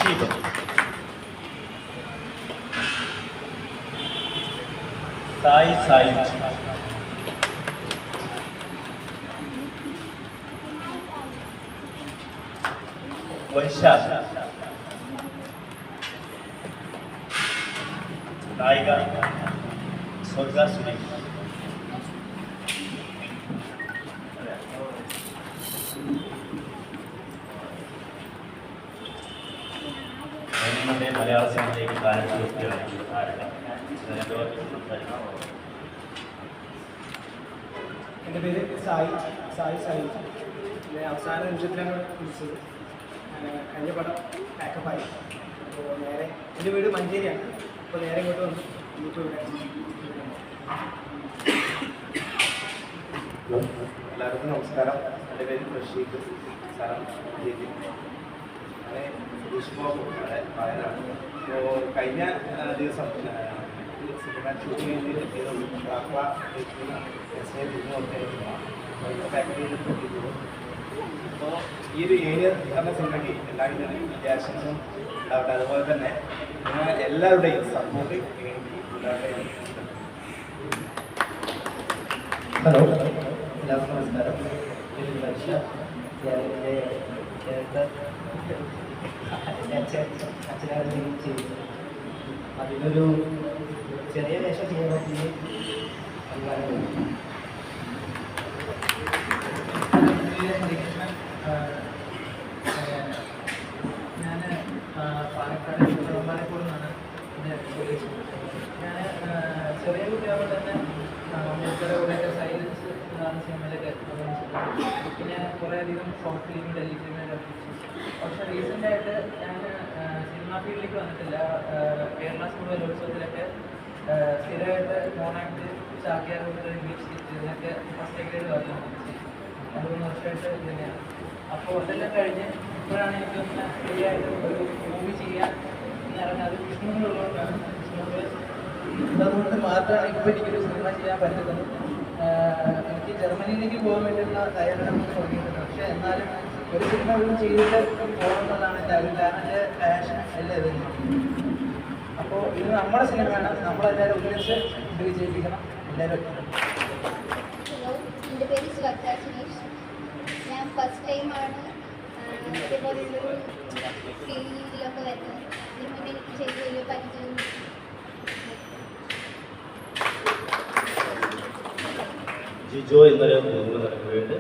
റഷീദ്, സായി, വൈശാഖ്, നായിക സ്വർഗ സുരേഷ്, മലയാള സിനിമയിലേക്ക് കാലത്ത് എൻ്റെ പേര് സായി. ഞാൻ അവസാന നിമിഷത്തിലാണ് വിളിച്ചത്. കഴിഞ്ഞ പടം പാക്കപ്പായി. അപ്പോൾ നേരെ എൻ്റെ വീട് മഞ്ചേരിയാണ്. അപ്പോൾ നേരെ ഇങ്ങോട്ട് വന്നു എല്ലാവർക്കും നമസ്കാരം. എൻ്റെ പേര് റഷീദ്, സ്ഥലം മഞ്ചേരി. ഞാൻ സുരേഷ് ബാബു വയനാട്. അപ്പോൾ കഴിഞ്ഞ ദിവസം സിനിമ ഷൂട്ടിംഗ് ചെയ്തിട്ടുള്ളൂ. അപ്പോൾ ഈ ഒരു ഏരിയ എന്ന സിനിമയ്ക്ക് എല്ലാവിധ വിജയാശംസയും ഉണ്ടാവട്ടെ. അതുപോലെ തന്നെ നിങ്ങൾ എല്ലാവരുടെയും സപ്പോർട്ട് എനിക്ക് ഉണ്ടാവട്ടെ. ഹലോ, എല്ലാവർക്കും നമസ്കാരം. വർഷ അച്ഛനാണ് ചെയ്തത്. അതിലൊരു ചെറിയ വേഷം ചെയ്യാൻ പറ്റിയ ഞാൻ പാലക്കാട് പാലക്കോട് നിന്നാണ് ഞാൻ ചെറിയ കുട്ടിയാകുമ്പോൾ തന്നെ മൂപ്പരുടെ കൂടെയൊക്കെ സൈലൻസ് എന്നാണ് സിനിമയിലൊക്കെ അഭിനയിച്ചിട്ടുണ്ട്. പിന്നെ കുറേയധികം ഷോർട്ട് ഫിലിം, ടെലി ഫിലിമിലൊക്കെ അഭിനയിച്ചു. പക്ഷെ റീസെൻ്റായിട്ട് ഞാൻ സിനിമാ ഫീൽഡിലേക്ക് വന്നിട്ടില്ല. കേരള സ്കൂൾ കലോത്സവത്തിലൊക്കെ സ്ഥിരമായിട്ട് മോണാക്ട്, ചാക്യാർകൂത്ത്, ഇംഗ്ലീഷ് സ്കിറ്റ് ഇതിനൊക്കെ ഫസ്റ്റ് ഗ്രേഡ് വരണം. 3 വർഷമായിട്ട് ഇത് തന്നെയാണ്. അപ്പോൾ അതെല്ലാം കഴിഞ്ഞ് ഇപ്പോഴാണ് എനിക്കൊന്ന് ഫ്രീ ആയിട്ട് ഒരു മൂവി ചെയ്യാൻ ഇറങ്ങാത്. കൃഷ്ണനുള്ളതുകൊണ്ടാണ്, അതുകൊണ്ട് മാത്രമാണ് ഇപ്പോൾ എനിക്കൊരു സിനിമ ചെയ്യാൻ പറ്റുന്നത്. എനിക്ക് ജർമ്മനിയിലേക്ക് പോകാൻ വേണ്ടിയുള്ള തയ്യാറെടുപ്പ് തുടങ്ങിയിട്ടുണ്ട്. പക്ഷേ എന്നാലും ഒരു സിനിമ ഇവിടെ ചെയ്തിട്ട് പോകണമെന്നുള്ളതാണ് എൻ്റെ ആഗ്രഹം. കാരണം എൻ്റെ പാഷൻ അല്ലേ ഇത്. അപ്പോൾ ഇത് നമ്മുടെ സിനിമയാണ്, നമ്മളെല്ലാവരും ഒന്നിച്ച് ഇത് വിജയിപ്പിക്കണം. എല്ലാവരും ഹലോ, എൻ്റെ പേര് സുരക്ഷ സുരേഷ്. ഞാൻ ഫസ്റ്റ് ടൈമാണ് ഇതേപോലുള്ളൊരു ഫീൽഡിലൊക്കെ വരുന്നത്. ഇതിന് മുന്നേ എനിക്ക് ചെയ്ത് വലിയ പരിചയം. ജിജോ എന്നൊരു മൂന്ന് നടക്കുന്നുണ്ട്.